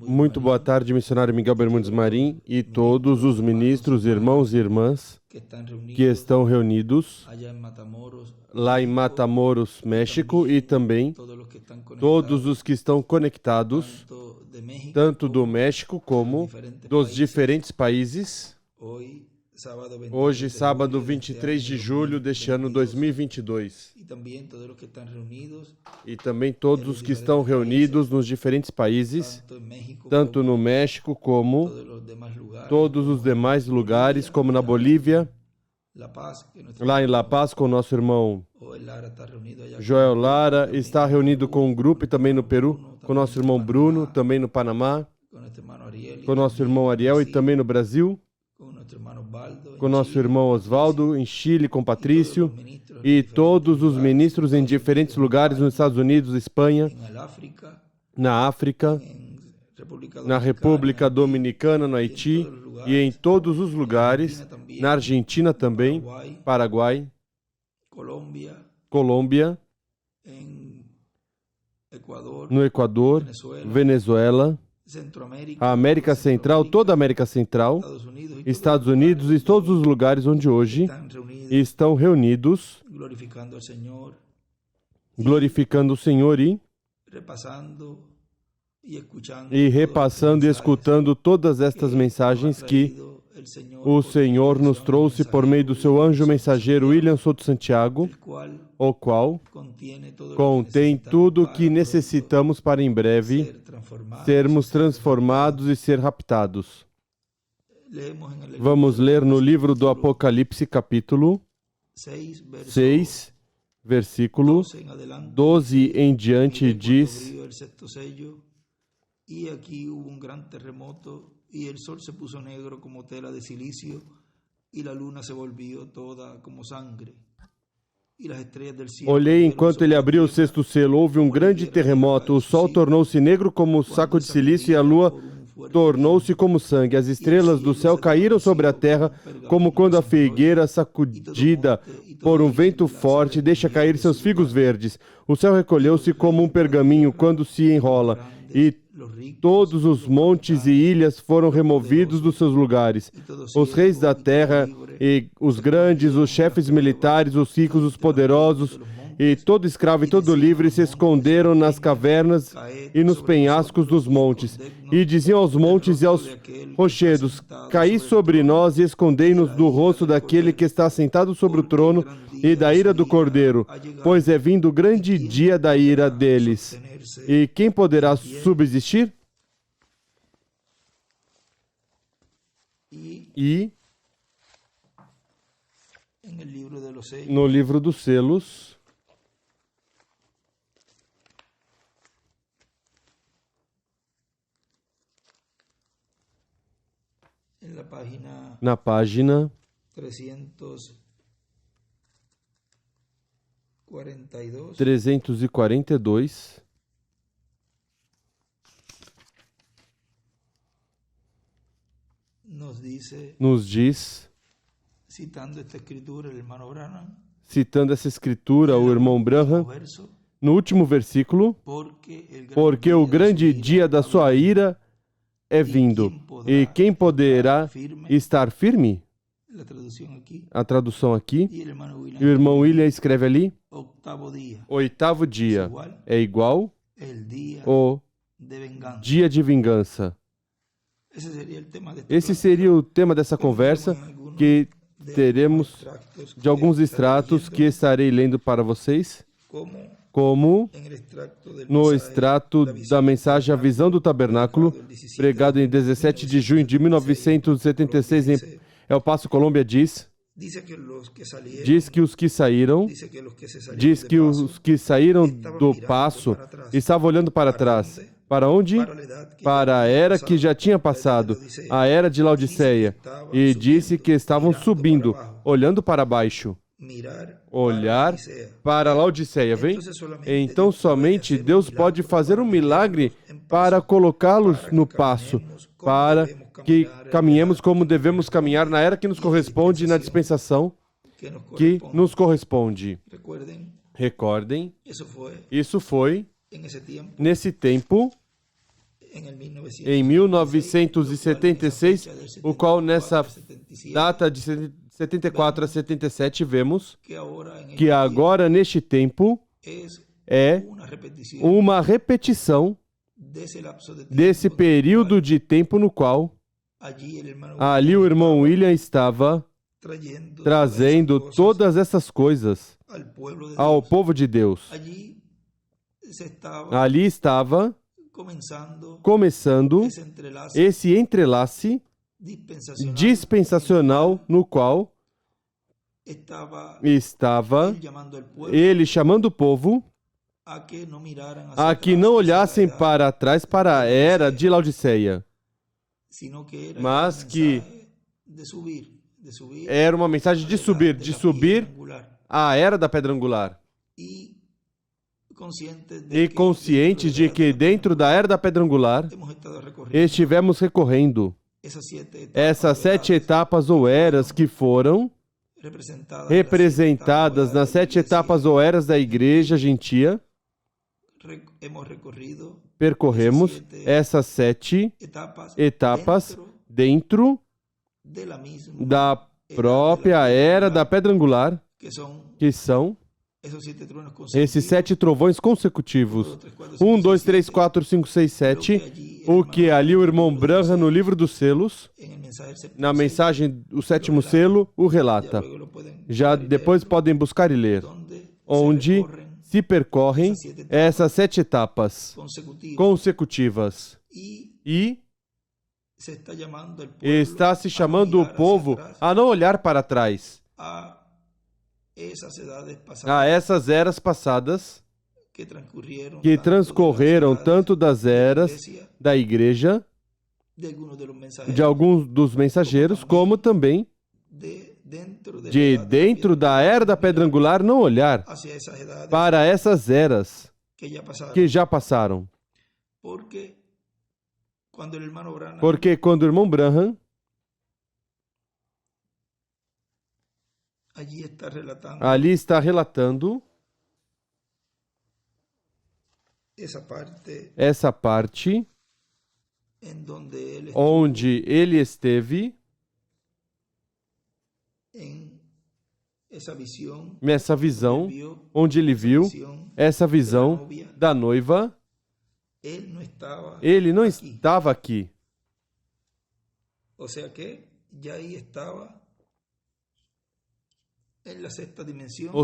Muito boa tarde, missionário Miguel Bermundes Marim e todos os ministros, irmãos e irmãs que estão reunidos lá em Matamoros, México, e também todos os que estão conectados, tanto do México como dos diferentes países. Hoje, sábado 23 de julho deste ano 2022. E também todos os que estão reunidos nos diferentes países, tanto no México como todos os demais lugares, como na Bolívia, lá em La Paz com o nosso irmão Joel Lara, está reunido com um grupo, e também no Peru, com o nosso irmão Bruno, também no Panamá, com o nosso irmão Ariel, e também no Brasil, com o nosso irmão Osvaldo, em Chile, com Patrício, e todos os ministros em diferentes lugares, nos Estados Unidos, Espanha, na África, na República Dominicana, no Haiti, e em todos os lugares, na Argentina também, Paraguai, Colômbia, no Equador, Venezuela, a América Central, toda a América Central, Estados Unidos e todos os lugares onde hoje estão reunidos, glorificando o Senhor e repassando e escutando todas estas mensagens que o Senhor nos trouxe por meio do seu anjo mensageiro William Souto Santiago, o qual contém tudo o que necessitamos para em breve sermos transformados e ser raptados. Vamos ler no livro do Apocalipse, capítulo 6, versículo 12 em diante, diz: E aqui houve grande terremoto, e o sol se puso negro como tela de silicio, e a luna se volviu toda como sangre. Olhei enquanto ele abriu o sexto selo. Houve um grande terremoto. O sol tornou-se negro como saco de silício e a lua tornou-se como sangue. As estrelas do céu caíram sobre a terra, como quando a figueira, sacudida por um vento forte, deixa cair seus figos verdes. O céu recolheu-se como um pergaminho quando se enrola, e todos os montes e ilhas foram removidos dos seus lugares. Os reis da terra e os grandes, os chefes militares, os ricos, os poderosos, e todo escravo e todo livre se esconderam nas cavernas e nos penhascos dos montes. E diziam aos montes e aos rochedos: caí sobre nós e escondei-nos do rosto daquele que está sentado sobre o trono e da ira do Cordeiro, pois é vindo o grande dia da ira deles. E quem poderá subsistir? E no livro dos selos, na página 342, nos diz, citando essa escritura, o irmão Branham, no último versículo: porque o grande dia da sua ira é vindo, e quem poderá estar firme? A tradução aqui, e o irmão William escreve ali: oitavo dia é igual ao dia de vingança. Esse seria o tema dessa conversa, que teremos de alguns extratos que estarei lendo para vocês, como no extrato da mensagem A Visão do Tabernáculo, pregado em 17 de junho de 1976 em El Paso, Colômbia, diz que os que saíram do passo estavam olhando para trás. Para onde? Para a era que já tinha passado, a era de Laodiceia. E disse que estavam subindo, olhando para baixo. Olhar para Laodiceia, vem? Então somente Deus pode fazer um milagre para colocá-los no passo, para que caminhemos como devemos caminhar na era que nos corresponde e na dispensação que nos corresponde. Recordem, isso foi En ese tiempo, Nesse tempo, en el 1976, em 1976, o qual nessa 77, data de 74 a 77 vemos que ahora en que agora neste tempo es é una repetición uma repetição de ese lapso de tiempo desse período de tempo no qual allí el hermano ali o irmão William estava trazendo todas todas essas coisas al pueblo de ao Dios. povo de Deus. Allí se estaba Ali estava comenzando começando ese entrelace esse entrelace dispensacional, dispensacional no qual estaba estava él llamando al pueblo ele chamando o povo a que no miraran a hacia que atrás, não hacia olhassem la edad, para trás para a era de Laodiceia, sino que era mas el que mensaje de subir era uma mensagem de subir angular. a era da pedra angular. Y E conscientes de que dentro da era da pedra angular hemos estado recorriendo estivemos recorrendo essas 7 etapas ou eras que foram representadas nas 7 etapas ou eras da igreja gentia. hemos recorrido Percorremos essas 7 etapas dentro de la misma da própria era da pedra angular, que que são são esos 7 truenos esses 7 trovões consecutivos. 1, 2, 3, 4, 5, 6, 7. O que ali o irmão Branham, no livro dos selos, na mensagem, o 7º selo, o relata. Já depois podem buscar e ler, onde se percorrem essas 7 etapas consecutivas. E está se chamando o povo a não olhar para trás, a essas eras passadas que transcorreram tanto das eras da igreja, de alguns dos mensageiros, como também de dentro da era da pedra angular não olhar para essas eras que já passaram. Porque quando o irmão Branham ali está relatando essa parte onde ele esteve nessa visão, onde ele viu essa visão da noiva. Ele não estava aqui. Ou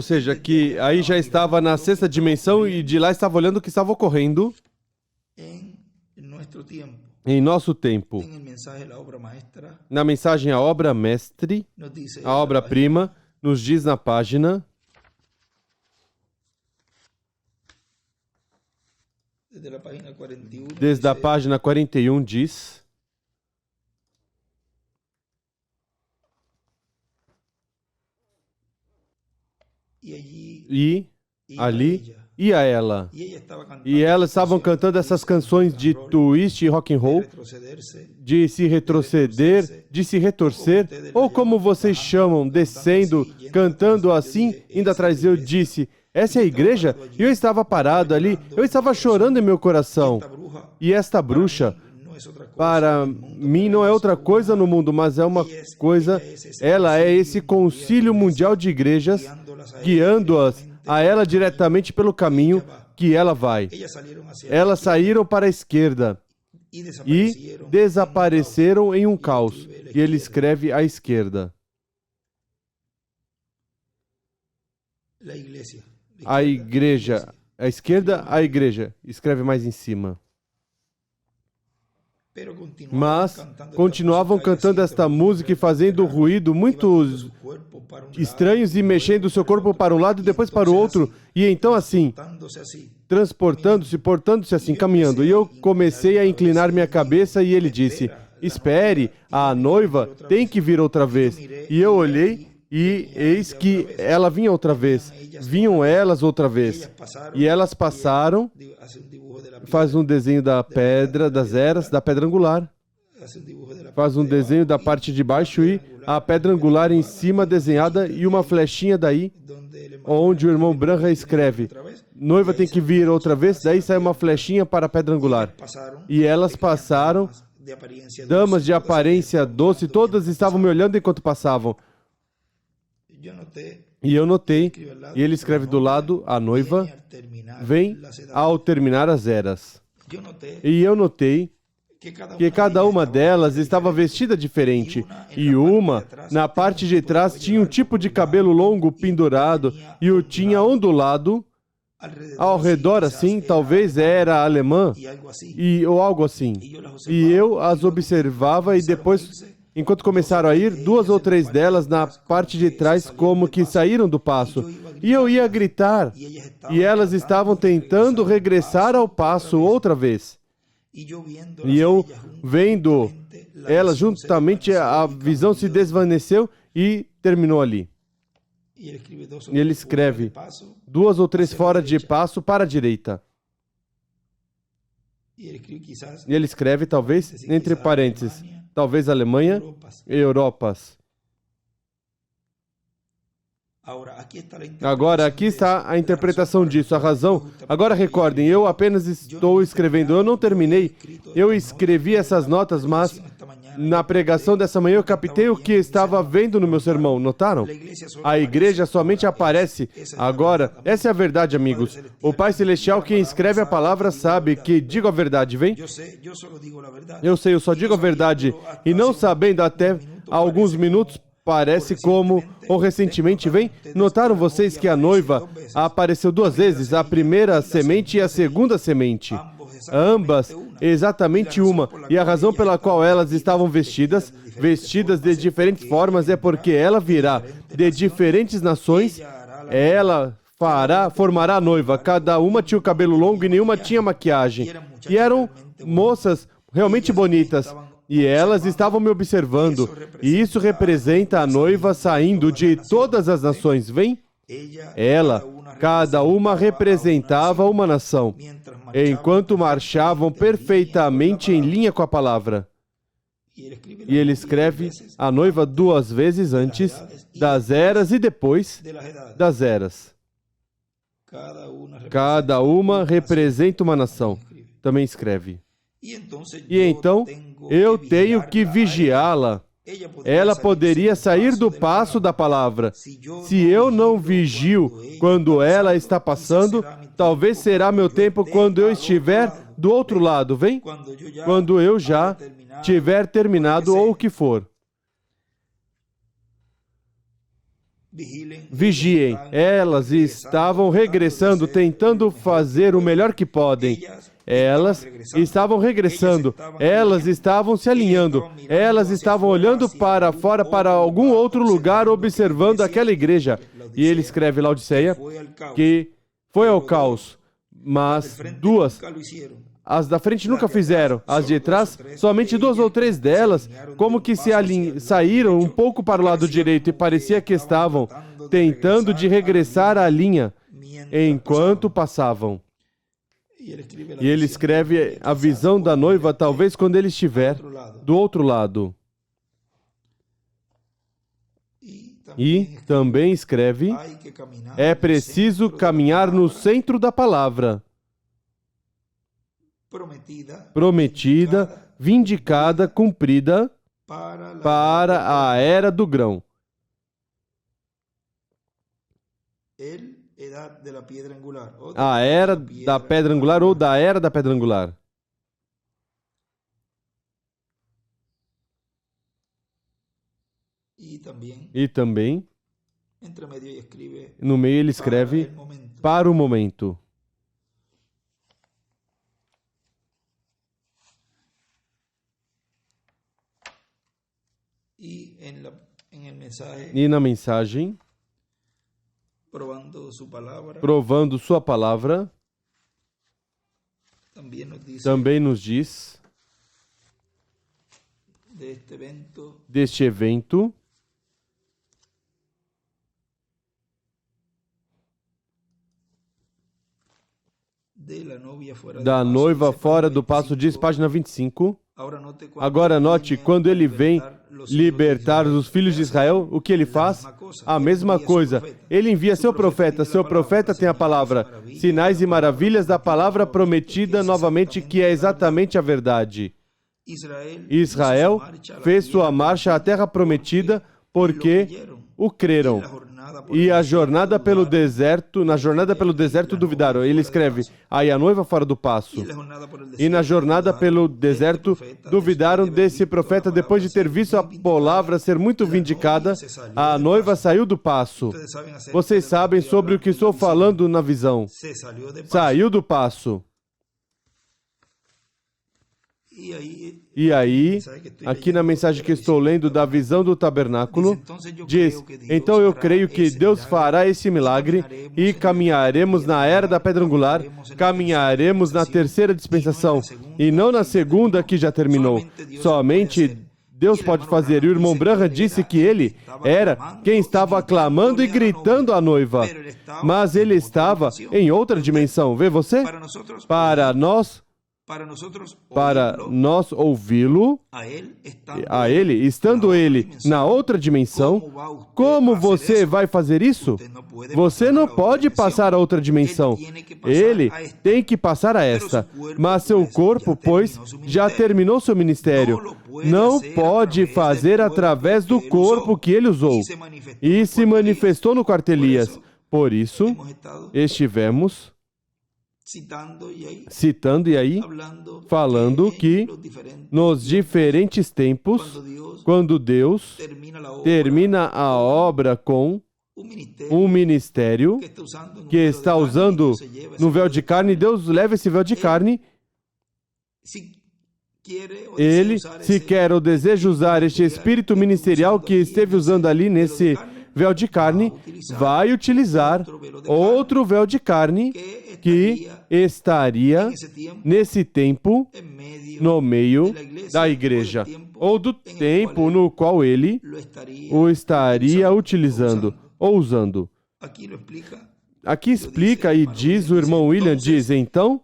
seja, que aí já estava na 6ª dimensão e de lá estava olhando o que estava ocorrendo em nosso tempo. Na mensagem A Obra Mestre, a obra-prima, nos diz na página, desde a página 41 diz: e ali ia ela. E elas estavam cantando essas canções de twist e rock and roll, de se retroceder, de se retorcer, ou como vocês chamam, descendo, cantando assim, indo atrás. Eu disse, essa é a igreja? E eu estava parado ali, eu estava chorando em meu coração. E esta bruxa, para mim, não é outra coisa no mundo, mas é uma coisa, ela é esse concílio mundial de igrejas, guiando-as a ela diretamente pelo caminho que ela vai. Elas saíram para a esquerda e desapareceram em um caos. E ele escreve à esquerda. A igreja. À esquerda, a igreja. Escreve mais em cima. Mas continuavam cantando esta música e fazendo ruído muito estranhos e mexendo o seu corpo para um lado e depois para o outro. E então assim, transportando-se, portando-se assim, caminhando. E eu comecei a inclinar minha cabeça e ele disse, espere, a noiva tem que vir outra vez. E eu olhei e eis que ela vinha outra vez. Vinham elas outra vez. E elas passaram, faz um desenho da pedra, das eras, da pedra angular. Faz um desenho da parte de baixo e a pedra angular em cima desenhada e uma flechinha daí, onde o irmão Branham escreve, noiva tem que vir outra vez, daí sai uma flechinha para a pedra angular. E elas passaram, damas de aparência doce, todas estavam me olhando enquanto passavam. E eu notei, e ele escreve do lado, a noiva vem ao terminar as eras. E eu notei que cada uma delas estava vestida diferente, e uma, na parte de trás, tinha um tipo de cabelo longo pendurado, e o tinha ondulado ao redor assim, talvez era alemã, ou algo assim. E eu as observava, e depois, enquanto começaram a ir, 2 ou 3 delas na parte de trás como que saíram do passo. E eu ia gritar, e elas estavam tentando regressar ao passo outra vez. E eu, vendo elas juntamente, a visão se desvaneceu e terminou ali. E ele escreve 2 ou 3 fora de passo para a direita. E ele escreve, talvez, entre parênteses, talvez Alemanha e Europas. Agora, aqui está a interpretação disso, a razão. Agora recordem, eu apenas estou escrevendo, eu não terminei. Eu escrevi essas notas, mas na pregação dessa manhã eu captei o que estava vendo no meu sermão, notaram? A igreja somente aparece. Agora, essa é a verdade, amigos. O Pai Celestial, quem escreve a palavra, sabe que digo a verdade, vem? Eu sei, eu só digo a verdade. E não sabendo até alguns minutos, parece como, ou recentemente, vem? Notaram vocês que a noiva apareceu 2 vezes, a primeira semente e a segunda semente? Ambas, exatamente uma. E a razão pela qual elas estavam vestidas de diferentes formas, é porque ela virá de diferentes nações, ela formará a noiva. Cada uma tinha o cabelo longo e nenhuma tinha maquiagem. E eram moças realmente bonitas. E elas estavam me observando. E isso representa a noiva saindo de todas as nações. Vem? Ela, cada uma representava uma nação, enquanto marchavam perfeitamente em linha com a palavra. E ele escreve a noiva 2 vezes antes das eras e depois das eras. Cada uma representa uma nação. Também escreve. E então, eu tenho que vigiá-la. Ela poderia sair do passo da palavra. Se eu não vigio quando ela está passando, talvez será meu tempo quando eu estiver do outro lado, vem? Quando eu já tiver terminado ou o que for. Vigiem. Elas estavam regressando, tentando fazer o melhor que podem. Elas estavam regressando, elas estavam se alinhando, elas estavam olhando para fora, para algum outro lugar, observando aquela igreja. E ele escreve Laodiceia que foi ao caos, mas 2, as da frente nunca fizeram, as de trás, somente 2 ou 3 delas, como que saíram um pouco para o lado direito e parecia que estavam tentando de regressar à linha enquanto passavam. E ele escreve a visão da noiva, talvez quando ele estiver do outro lado. E também escreve, é preciso caminhar no centro da palavra, prometida, vindicada, cumprida para a era do grão. A era da pedra angular ou da era da pedra angular. E também, no meio ele escreve, para o momento. E na mensagem, provando sua palavra, também nos diz deste evento da noiva fora do passo, diz página 25. Agora note, quando ele vem libertar os filhos de Israel, o que ele faz? A mesma coisa. Ele envia seu profeta tem a palavra, sinais e maravilhas da palavra prometida novamente, que é exatamente a verdade. Israel fez sua marcha à terra prometida porque o creram. E a jornada pelo deserto, na jornada pelo deserto duvidaram. Ele escreve, aí a noiva fora do passo. E na jornada pelo deserto duvidaram desse profeta depois de ter visto a palavra ser muito vindicada. A noiva saiu do passo. Vocês sabem sobre o que estou falando na visão. Saiu do passo. E aí, aqui na mensagem que estou lendo da visão do tabernáculo, diz, então eu creio que Deus fará esse milagre e caminharemos na era da pedra angular, caminharemos na terceira dispensação e não na segunda que já terminou. Somente Deus pode fazer. E o irmão Branham disse que ele era quem estava aclamando e gritando à noiva, mas ele estava em outra dimensão. Vê você? Para nós ouvi-lo, a ele, estando ele na outra dimensão, como você vai fazer isso? Você não pode passar a outra dimensão. Ele tem que passar a esta. Mas seu corpo, pois, já terminou seu ministério. Não pode fazer através do corpo que ele usou. E se manifestou no quarto Elias. Por isso, estivemos citando e aí falando que nos diferentes tempos, quando Deus termina a obra com um ministério que está usando no véu de carne, Deus leva esse véu de carne. Ele, se quer ou deseja usar este espírito ministerial que esteve usando ali nesse véu de carne, vai utilizar outro véu de carne que estaria nesse tempo no meio da igreja, ou do tempo no qual ele o estaria utilizando ou usando. Aqui explica e diz, o irmão William diz, então,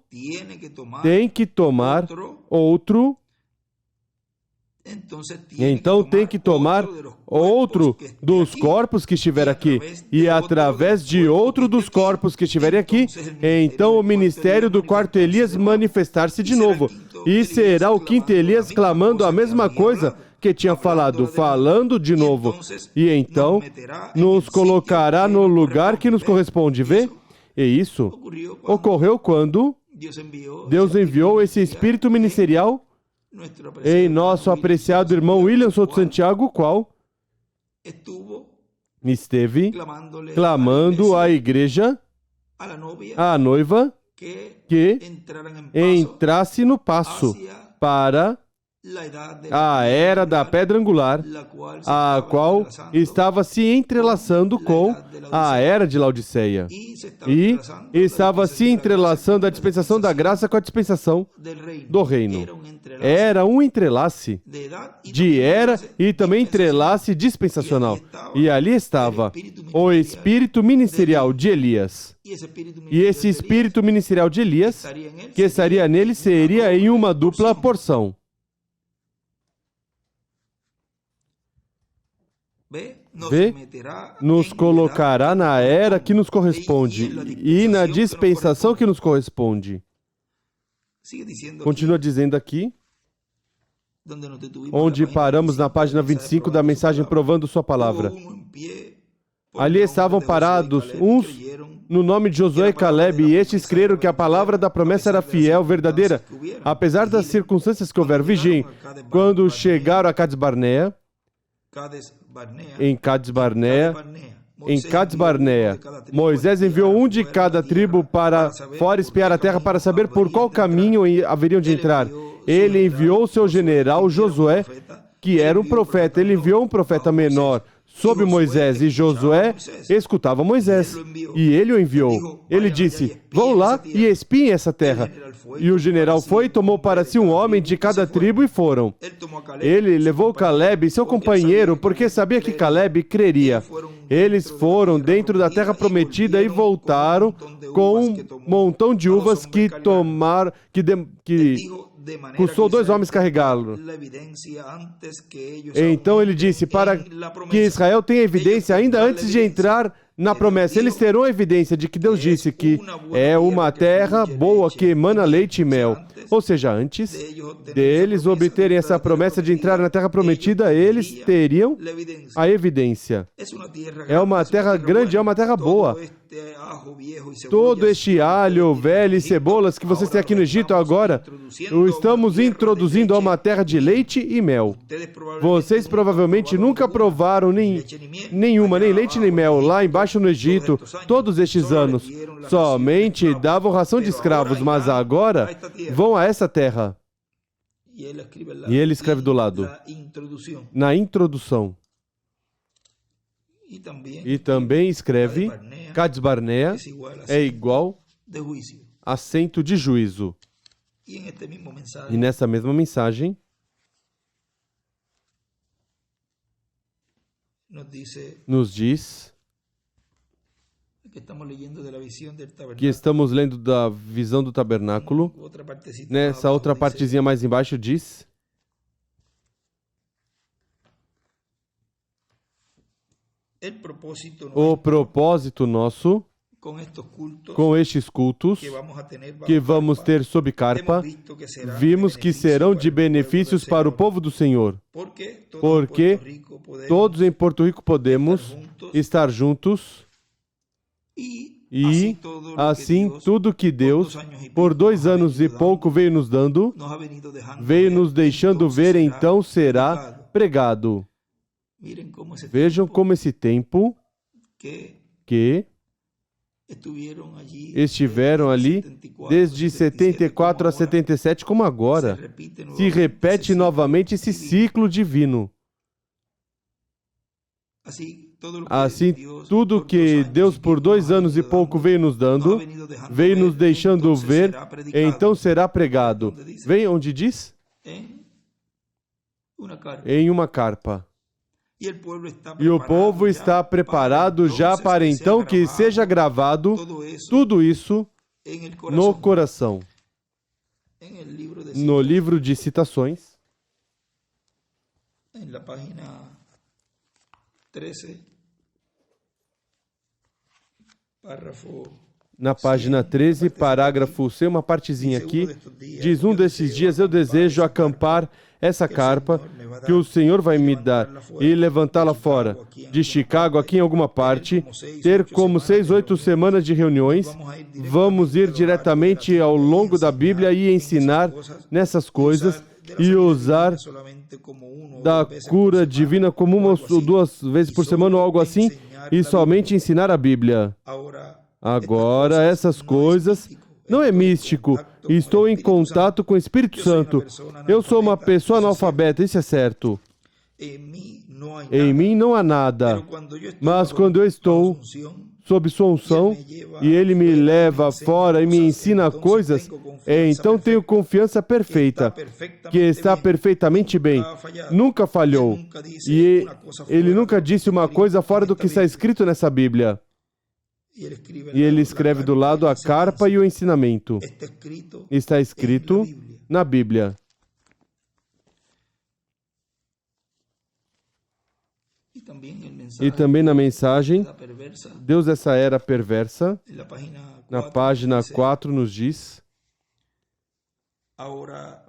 tem que tomar outro. Então tem que tomar outro dos corpos que estiver aqui, e através de outro dos corpos que estiverem aqui, então o ministério do quarto Elias manifestar-se de novo. E será o quinto Elias clamando a mesma coisa que tinha falando de novo. E então nos colocará no lugar que nos corresponde, vê? E isso ocorreu quando Deus enviou esse espírito ministerial em nosso apreciado irmão William Souto Santiago, qual esteve clamando à igreja, à noiva, que entrasse no passo para a era da pedra angular, a qual estava se entrelaçando com a era de Laodiceia. E estava se entrelaçando a dispensação da graça com a dispensação do reino. Era um entrelace de era e também entrelace dispensacional. E ali estava o espírito ministerial de Elias. E esse espírito ministerial de Elias, que estaria nele, seria em uma dupla porção. Vê, nos colocará na era que nos corresponde e na dispensação que nos corresponde. Continua dizendo aqui, onde paramos na página 25 da mensagem provando sua palavra. Ali estavam parados uns no nome de Josué e Caleb, e estes creram que a palavra da promessa era fiel, verdadeira, apesar das circunstâncias que houver. Vigiem, quando chegaram a Cades Barnea, em Cades Barnea, Moisés enviou um de cada tribo para fora espiar a terra para saber por qual caminho haveriam de entrar. Ele enviou seu general Josué, que era um profeta. Ele enviou um profeta menor sob Moisés, e Josué escutava Moisés, e ele o enviou. Ele disse, vão lá e espiem essa terra. E o general foi e tomou para si um homem de cada tribo e foram. Ele levou Caleb, seu companheiro, porque sabia que Caleb creria. Eles foram dentro da terra prometida e voltaram com um montão de uvas que custou 2 homens carregá-lo. Então ele disse, para que Israel tenha evidência ainda antes de entrar na promessa. Eles terão a evidência de que Deus disse que é uma terra boa que emana leite e mel. Ou seja, antes deles obterem essa promessa de entrar na terra prometida, eles teriam a evidência. É uma terra grande, é uma terra boa. Todo este alho velho e cebolas que vocês têm aqui no Egito agora, estamos introduzindo a uma terra de leite e mel. Vocês provavelmente nunca provaram nenhuma, nem leite nem mel, lá embaixo no Egito, todos estes anos. Somente davam ração de escravos, mas agora vão a essa terra. E ele escreve do lado, na introdução. E também escreve, Cades Barnea é igual assento de juízo. E nessa mesma mensagem, nos diz que estamos lendo da visão do tabernáculo. Nessa outra partezinha mais embaixo diz: o propósito nosso com estes cultos que vamos ter sob carpa, vimos que serão de benefícios para o povo do Senhor, porque todos em Porto Rico podemos estar juntos e, assim, tudo que Deus, por 2 anos e pouco, veio nos dando, veio nos deixando ver, então será pregado. Vejam como esse tempo que estiveram ali desde 74 a 77, como agora, se repete novamente esse ciclo divino. Assim, tudo que Deus por 2 anos e pouco veio nos dando, veio nos deixando ver, então será pregado. Vem onde diz? Em uma carpa. E o povo está preparado já para então que seja gravado tudo isso no coração. No livro de citações, na página 13, parágrafo C, uma partezinha aqui, diz: um desses dias eu desejo acampar essa carpa que o Senhor vai me dar e levantá-la fora de Chicago, aqui em alguma parte, ter como 6, 8 semanas de reuniões. Vamos ir diretamente ao longo da Bíblia e ensinar nessas coisas e usar da cura divina como 1 ou 2 vezes por semana ou algo assim, e somente ensinar a Bíblia. Agora, essas coisas não é místico. Estou em contato com o Espírito Santo. Eu sou uma pessoa analfabeta, isso é certo. Em mim não há nada. Mas quando eu estou sob sua unção e Ele me leva fora e me ensina coisas, então tenho confiança perfeita, que está perfeitamente bem. Nunca falhou. E Ele nunca disse uma coisa fora do que está escrito nessa Bíblia. E ele escreve do lado a carpa e o ensinamento. Está escrito na Bíblia. E também na mensagem, Deus dessa era perversa, na página 4 nos diz: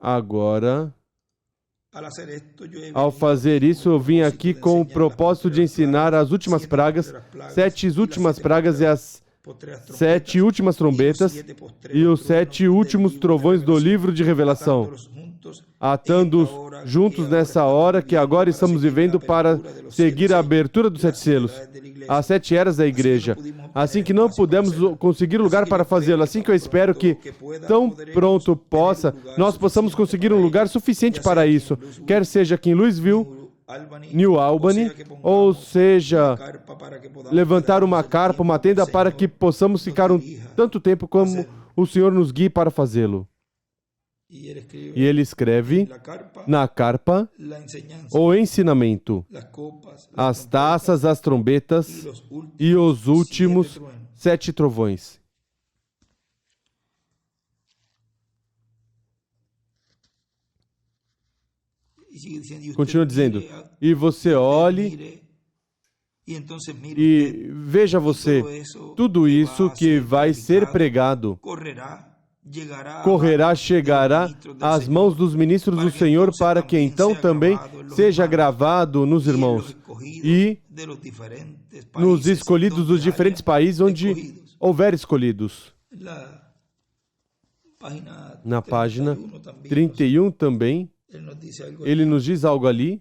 agora, ao fazer isso, eu vim aqui com o propósito de ensinar as últimas pragas, 7 últimas pragas e as 7 últimas trombetas e os 7 últimos trovões do livro de Revelação, atando-os juntos nessa hora que agora estamos vivendo para seguir a abertura dos 7 selos, as 7 eras da igreja. Assim que não pudemos conseguir lugar para fazê-lo, assim que eu espero que tão pronto nós possamos conseguir um lugar suficiente para isso, quer seja aqui em Louisville, New Albany, ou seja, levantar uma carpa, uma tenda para que possamos ficar tanto tempo como o Senhor nos guie para fazê-lo. E ele escreve na carpa o ensinamento, as taças, as trombetas e os últimos 7 trovões. Continua dizendo, e você olhe e veja você, tudo isso que vai ser pregado correrá, chegará às mãos dos ministros do Senhor, para que então também seja gravado nos irmãos e nos escolhidos dos diferentes países onde houver escolhidos. Na página 31 também, ele nos diz algo ali,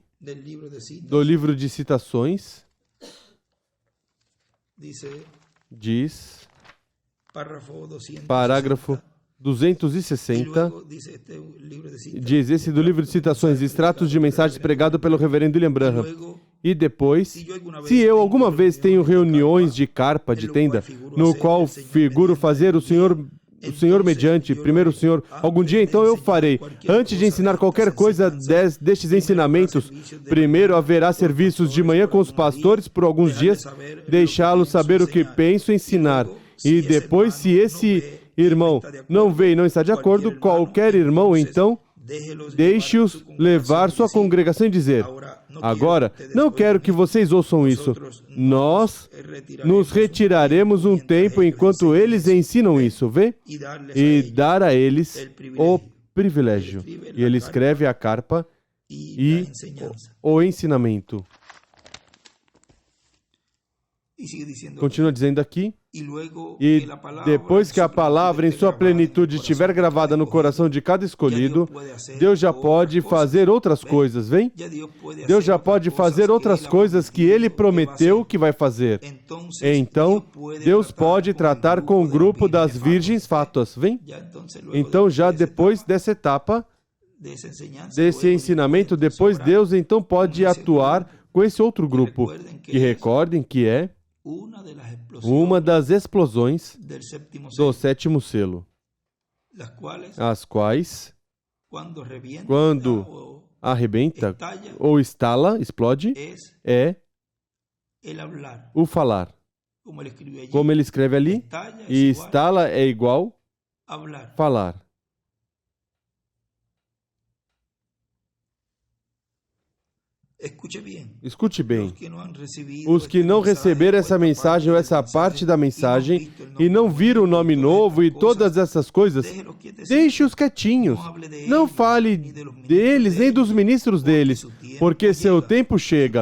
do livro de citações, diz, parágrafo 260, diz esse do livro de citações, extratos de mensagens pregado pelo reverendo William Branham. E depois, se eu alguma vez tenho reuniões de carpa, de tenda, no qual figuro fazer o Senhor mediante, primeiro o Senhor, algum dia então eu farei. Antes de ensinar qualquer coisa destes ensinamentos, primeiro haverá serviços de manhã com os pastores por alguns dias, deixá-los saber o que penso ensinar. E depois, se esse irmão não vê e não está de acordo, qualquer irmão então, deixe-os levar sua congregação e dizer, agora, não quero que vocês ouçam isso. Nós nos retiraremos um tempo enquanto eles ensinam isso, vê? E dar a eles o privilégio. E ele escreve a carpa e o ensinamento. Continua dizendo aqui, e depois que a palavra em sua plenitude estiver gravada no coração de cada escolhido, Deus já pode fazer outras coisas, vem? Deus já pode fazer outras coisas que Ele prometeu que vai fazer. Então, Deus pode tratar com o grupo das virgens fátuas, vem? Então, já depois dessa etapa, desse ensinamento, depois Deus então pode atuar com esse outro grupo, que recordem que é uma das explosões do sétimo selo, as quais, quando arrebenta ou estala, explode, é o falar. Como ele escreve ali, e estala é igual falar. Escute bem. Os que não receberam essa mensagem ou essa parte da mensagem e não viram o nome novo e todas essas coisas, deixe-os quietinhos. Não fale deles nem dos ministros deles, porque seu tempo chega.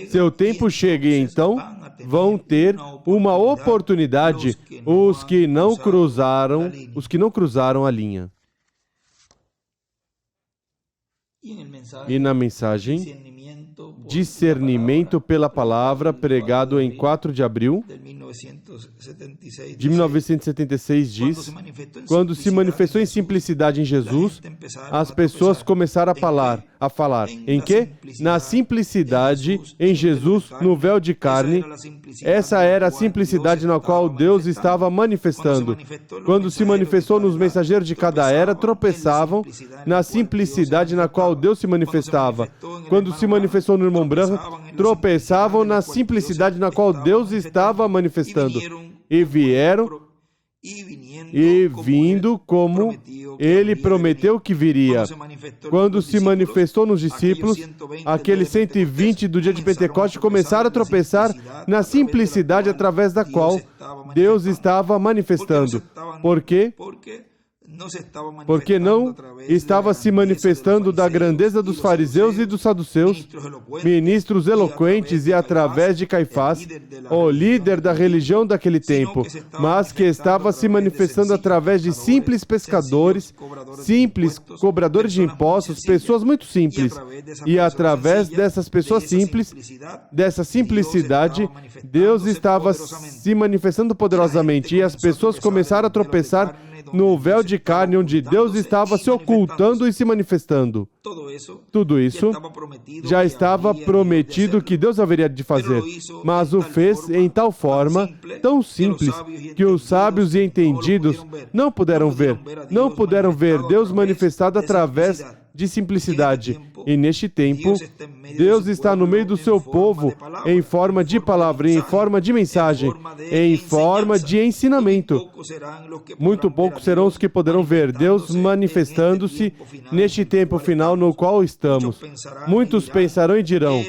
Seu tempo chega e então vão ter uma oportunidade os que não cruzaram a linha. E na mensagem, discernimento pela palavra, pregado em 4 de abril de 1976, diz, quando se manifestou em simplicidade em Jesus, as pessoas começaram a falar. Em quê? Na simplicidade em Jesus, no véu de carne. Essa era a simplicidade na qual Deus estava manifestando. Quando se manifestou nos mensageiros de cada era, tropeçavam na simplicidade na qual Deus se manifestava. Quando se manifestou no irmão Branham, tropeçavam na simplicidade na qual Deus estava manifestando. E vieram e vindo como Ele prometeu que viria. Quando se manifestou nos discípulos, aqueles 120 do dia de Pentecostes começaram a tropeçar na simplicidade através da qual Deus estava manifestando. Por quê? Porque não estava se manifestando da grandeza dos fariseus e dos saduceus, ministros eloquentes e através de Caifás, o líder da religião daquele tempo, mas que estava se manifestando através de simples pescadores, simples cobradores de impostos, pessoas muito simples. E através dessas pessoas simples, dessa simplicidade, Deus estava se manifestando poderosamente e as pessoas começaram a tropeçar no véu de carne onde Deus estava se ocultando e se manifestando. Tudo isso já estava prometido que Deus haveria de fazer, mas o fez em tal forma, tão simples, que os sábios e entendidos não puderam ver Deus manifestado através de simplicidade. E neste tempo, Deus está no meio do seu povo em forma de palavra, em forma de mensagem, em forma de ensinamento. Muito poucos serão os que poderão ver Deus manifestando-se neste tempo final no qual estamos. Muitos pensarão e dirão: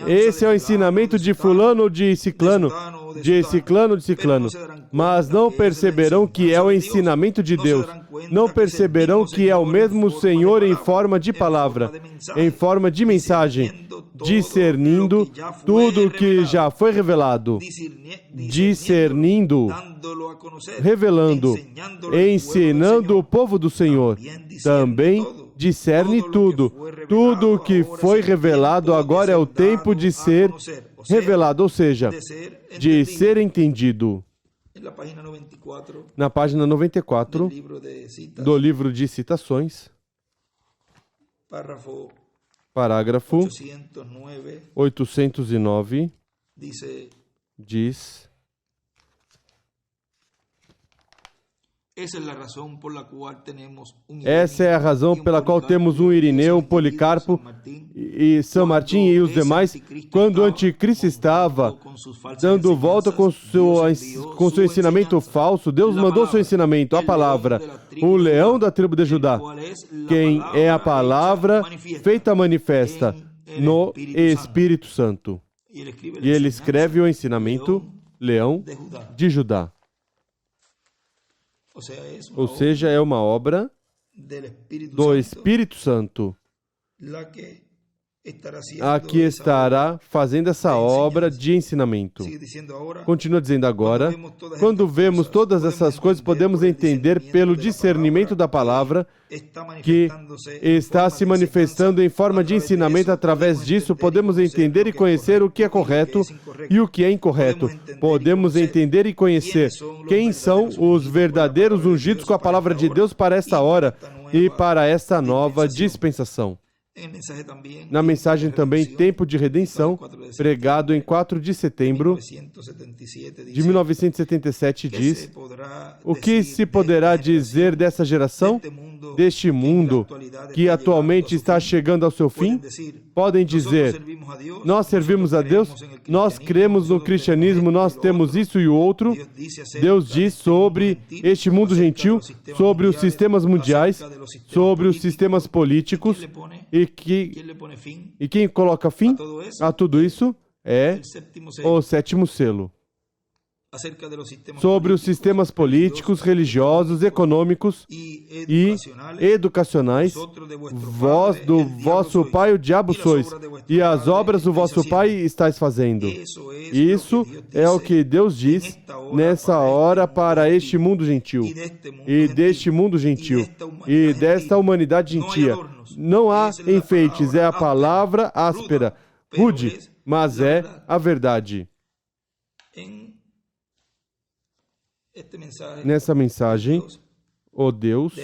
esse é o ensinamento de fulano ou de ciclano, de ciclano, de ciclano. Mas não perceberão que é o ensinamento de Deus. Não perceberão que é o mesmo Senhor em forma de palavra, em forma de mensagem, discernindo tudo o que já foi revelado, discernindo, revelando, ensinando o povo do Senhor. Também discerne tudo. Tudo o que foi revelado agora é o tempo de ser revelado, ou seja, de ser entendido. Na página 94 do livro de citações, parágrafo 809, diz: essa é a razão pela qual temos um Irineu, um Policarpo e São Martim e os demais. Quando o anticristo estava dando volta com seu ensinamento falso, Deus mandou seu ensinamento, a palavra, o leão da tribo de Judá, quem é a palavra feita manifesta no Espírito Santo. E ele escreve o ensinamento, leão de Judá. Ou seja, é uma obra do Espírito Santo, a que estará fazendo essa obra de ensinamento. Continua dizendo agora, quando vemos todas essas coisas, podemos entender pelo discernimento da palavra que está se manifestando em forma de ensinamento. Através disso, podemos entender e conhecer o que é correto e o que é incorreto. Podemos entender e conhecer quem são os verdadeiros ungidos com a palavra de Deus para esta hora e para esta nova dispensação. Na mensagem também, Tempo de Redenção, pregado em 4 de setembro de 1977, diz: o que se poderá dizer dessa geração, deste mundo que atualmente está chegando ao seu fim? Podem dizer: nós servimos a Deus, nós cremos no cristianismo, nós temos isso e o outro. Deus diz sobre este mundo gentil, sobre os sistemas mundiais, sobre os sistemas políticos, e quem coloca fim a tudo isso é o sétimo selo. Sobre os sistemas políticos, religiosos, econômicos e educacionais, vós do vosso pai o diabo sois, e as obras do vosso pai estáis fazendo. Isso é o que Deus diz nessa hora para este mundo gentil, e deste mundo gentil, e desta humanidade gentia. Não há enfeites, é a palavra áspera, rude, mas é a verdade. Nessa mensagem, o Deus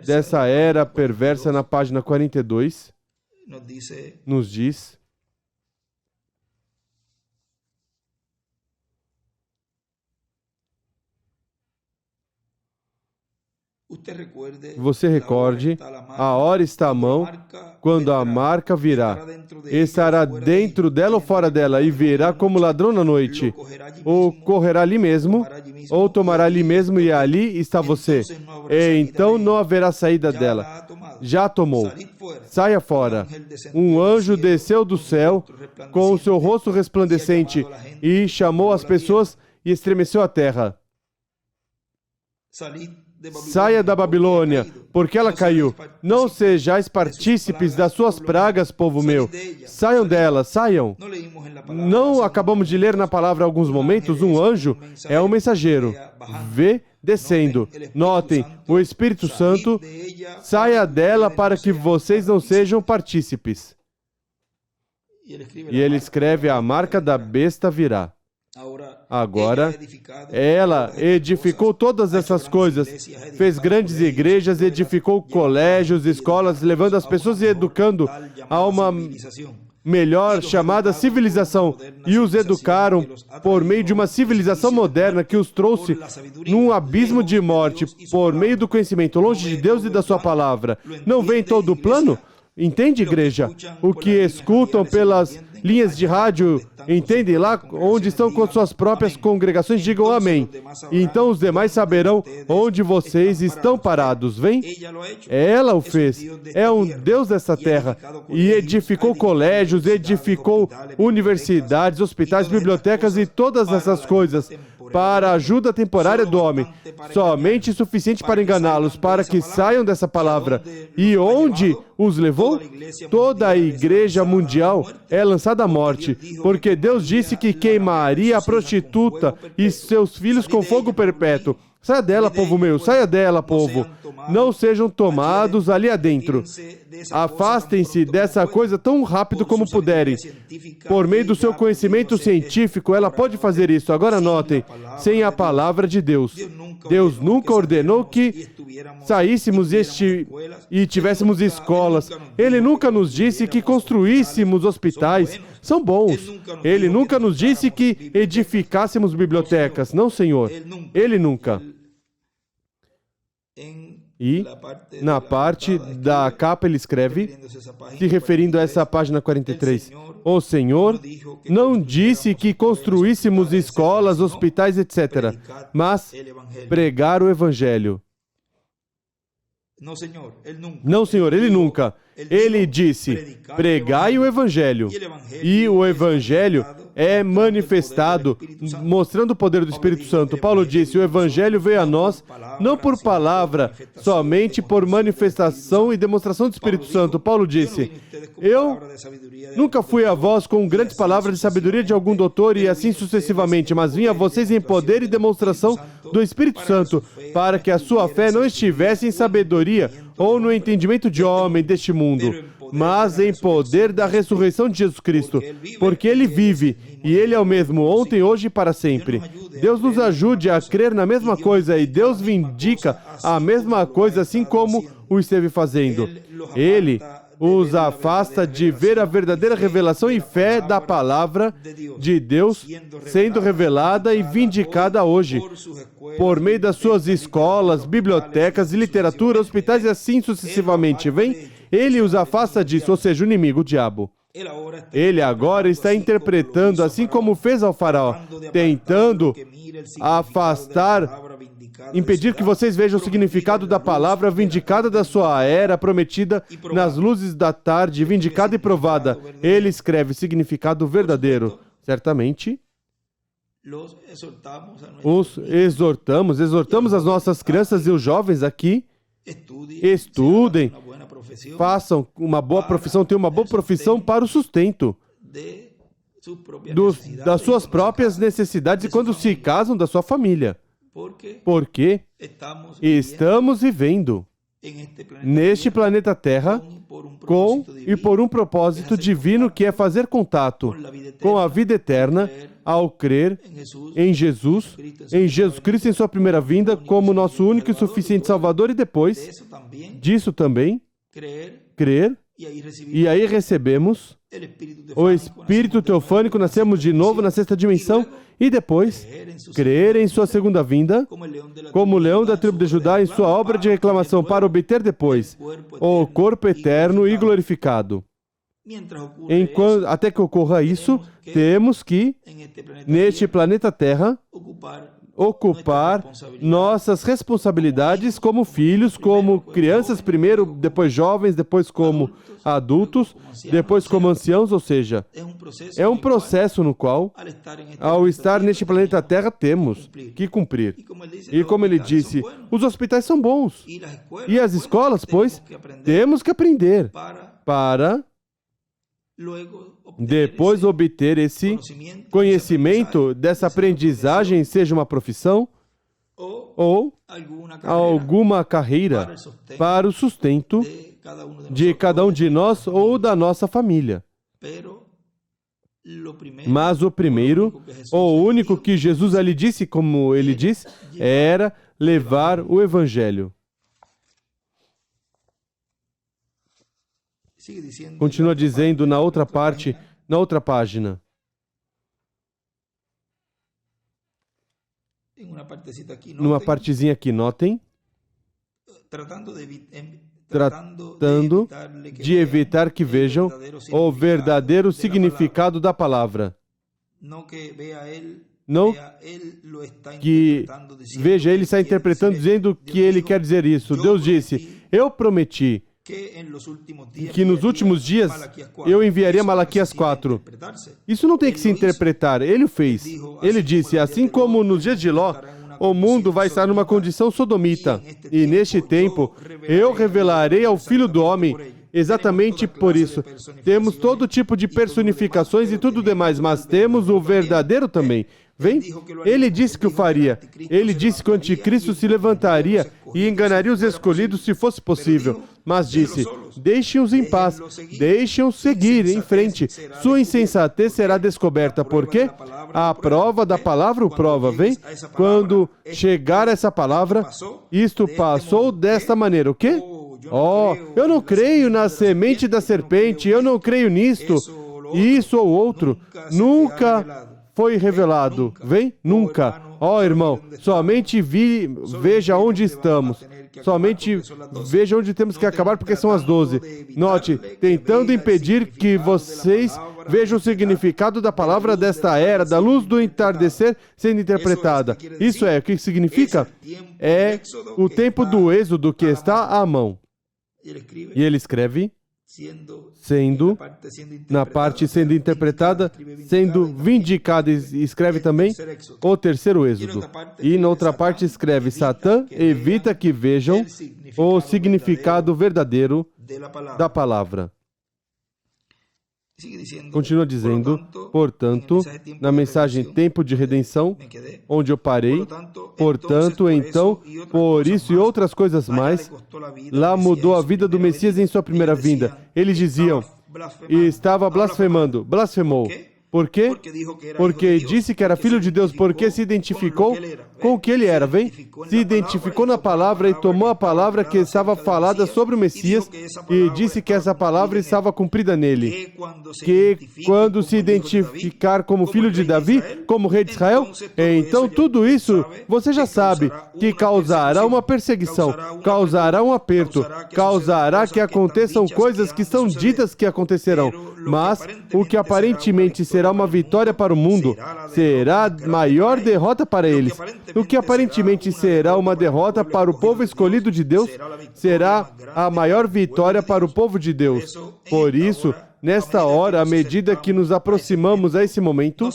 dessa era perversa, na página 42, nos diz: você recorde, a hora está à mão, quando a marca virá. Estará dentro dela ou fora dela, e virá como ladrão na noite. Ou correrá ali mesmo, ou tomará ali mesmo, e ali está você. E então não haverá saída dela. Já tomou. Saia fora. Um anjo desceu do céu, com o seu rosto resplandecente, e chamou as pessoas e estremeceu a terra. Saia da Babilônia, porque ela caiu. Não sejais partícipes das suas pragas, povo meu. Saiam dela, saiam. Não acabamos de ler na palavra há alguns momentos, um anjo é um mensageiro. Vê descendo. Notem, o Espírito Santo, saia dela para que vocês não sejam partícipes. E ele escreve: a marca da besta virá. Agora, ela edificou todas essas coisas, fez grandes igrejas, edificou colégios, escolas, levando as pessoas e educando a uma melhor chamada civilização, e os educaram por meio de uma civilização moderna que os trouxe num abismo de morte por meio do conhecimento, longe de Deus e da sua palavra. Não vem todo o plano? Entende, igreja? O que escutam pelas linhas de rádio, entendem lá onde estão com suas próprias congregações, digam amém. E então os demais saberão onde vocês estão parados, vem? Ela o fez. É um Deus dessa terra. E edificou colégios, edificou universidades, hospitais, bibliotecas e todas essas coisas para a ajuda temporária do homem, somente suficiente para enganá-los, para que saiam dessa palavra. E onde os levou? Toda a igreja mundial é lançada à morte, porque Deus disse que queimaria a prostituta e seus filhos com fogo perpétuo. Saia dela, povo meu, saia dela, povo. Não sejam tomados ali adentro. Afastem-se dessa coisa tão rápido como puderem. Por meio do seu conhecimento científico, ela pode fazer isso. Agora notem, sem a palavra de Deus. Deus nunca ordenou que saíssemos e tivéssemos escolas. Ele nunca nos disse que construíssemos hospitais. São bons. Ele nunca nos disse que edificássemos bibliotecas. Não, Senhor. Ele nunca. E, na parte da capa, ele escreve, se referindo a essa página 43, o Senhor não disse que construíssemos escolas, hospitais, etc., mas pregar o Evangelho. Não, Senhor, Ele nunca. Ele disse, pregai o Evangelho. E o Evangelho é manifestado, mostrando o poder do Espírito Santo. Paulo disse, o Evangelho veio a nós, não por palavra, somente por manifestação e demonstração do Espírito Santo. Paulo disse, eu nunca fui a vós com grandes palavras de sabedoria de algum doutor e assim sucessivamente, mas vim a vocês em poder e demonstração do Espírito Santo, para que a sua fé não estivesse em sabedoria ou no entendimento de homem deste mundo, mas em poder da ressurreição de Jesus Cristo, porque Ele vive, e Ele é o mesmo ontem, hoje e para sempre. Deus nos ajude a crer na mesma coisa, e Deus vindica a mesma coisa, assim como o esteve fazendo. Ele os afasta de ver a verdadeira revelação e fé da palavra de Deus sendo revelada e vindicada hoje, por meio das suas escolas, bibliotecas e literatura, hospitais e assim sucessivamente. Vem? Ele os afasta disso, ou seja, o inimigo, o diabo. Ele agora está interpretando, assim como fez ao faraó, tentando afastar, impedir que vocês vejam o significado da palavra vindicada da sua era prometida nas luzes da tarde, vindicada e provada. Ele escreve significado verdadeiro. Certamente, os exortamos as nossas crianças e os jovens aqui, estudem, façam uma boa profissão, tenham uma boa profissão para o sustento das suas próprias necessidades e quando se casam da sua família. Porque estamos vivendo neste planeta Terra com e por um propósito divino que é fazer contato com a vida eterna ao crer em Jesus Cristo em sua primeira vinda como nosso único e suficiente Salvador e depois disso também crer e aí recebemos o Espírito Teofânico, nascemos de novo na sexta dimensão e depois crer em sua segunda vinda, como o leão da tribo de Judá em sua obra de reclamação para obter depois o corpo eterno e glorificado. Até que ocorra isso, temos que, neste planeta Terra, ocupar nossas responsabilidades como filhos, como crianças primeiro, depois jovens, depois como adultos, depois como anciãos, ou seja, é um processo no qual, ao estar neste planeta Terra, temos que cumprir. E como ele disse, os hospitais são bons. E as escolas, pois, temos que aprender para depois obter esse conhecimento dessa aprendizagem, seja uma profissão ou alguma carreira para o sustento de cada um de nós ou da nossa família. Mas o primeiro, ou o único que Jesus ali disse, como ele diz, era levar o Evangelho. Continua dizendo na outra parte, na outra página. Numa partezinha aqui, notem. Tratando de evitar que vejam o verdadeiro significado da palavra. Não que veja, ele está interpretando, dizendo que ele quer dizer isso. Deus disse, eu prometi que nos últimos dias eu enviaria Malaquias 4. Isso não tem que se interpretar, ele o fez. Ele disse, assim como nos dias de Ló, o mundo vai estar numa condição sodomita. E neste tempo, eu revelarei ao Filho do Homem. Exatamente por isso. Temos todo tipo de personificações e tudo demais, mas temos o verdadeiro também. Vem? Ele disse que o faria. Ele disse que o anticristo se levantaria e enganaria os escolhidos se fosse possível. Mas disse, deixem-os em paz, deixem-os seguir em frente. Sua insensatez será descoberta. Por quê? A prova da palavra o prova. Vem? Quando chegar essa palavra, isto passou desta maneira. O quê? Eu não creio na semente da serpente, eu não creio nisto, isso ou outro. Nunca foi revelado. Vem? Nunca. Irmão, somente veja onde estamos. Somente veja onde temos que acabar, porque são as 12. Note, tentando impedir que vocês vejam o significado da palavra desta era, da luz do entardecer sendo interpretada. Isso é, o que significa? É o tempo do êxodo que está à mão. E ele escreve, na parte sendo interpretada, sendo vindicada, e escreve também o terceiro êxodo. E na outra parte escreve, Satã evita que vejam o significado verdadeiro da palavra. Continua dizendo, portanto, na mensagem Tempo de Redenção, onde eu parei, portanto, então, por isso e outras coisas mais, lá mudou a vida do Messias em sua primeira vinda. Eles diziam, e estava blasfemando, blasfemou. Por quê? Porque disse que era filho de Deus, porque se identificou com o que ele era, vem? Se identificou na palavra e tomou a palavra que estava falada sobre o Messias e disse que essa palavra estava cumprida nele. Que quando se identificar como filho de Davi, como rei de Israel, então tudo isso você já sabe que causará uma perseguição, causará um aperto, causará que aconteçam coisas que são ditas que acontecerão. Mas o que aparentemente será uma vitória para o mundo, será a maior derrota para eles. O que aparentemente será uma derrota para o povo escolhido de Deus, será a maior vitória para o povo de Deus. Por isso, nesta hora, à medida que nos aproximamos a esse momento,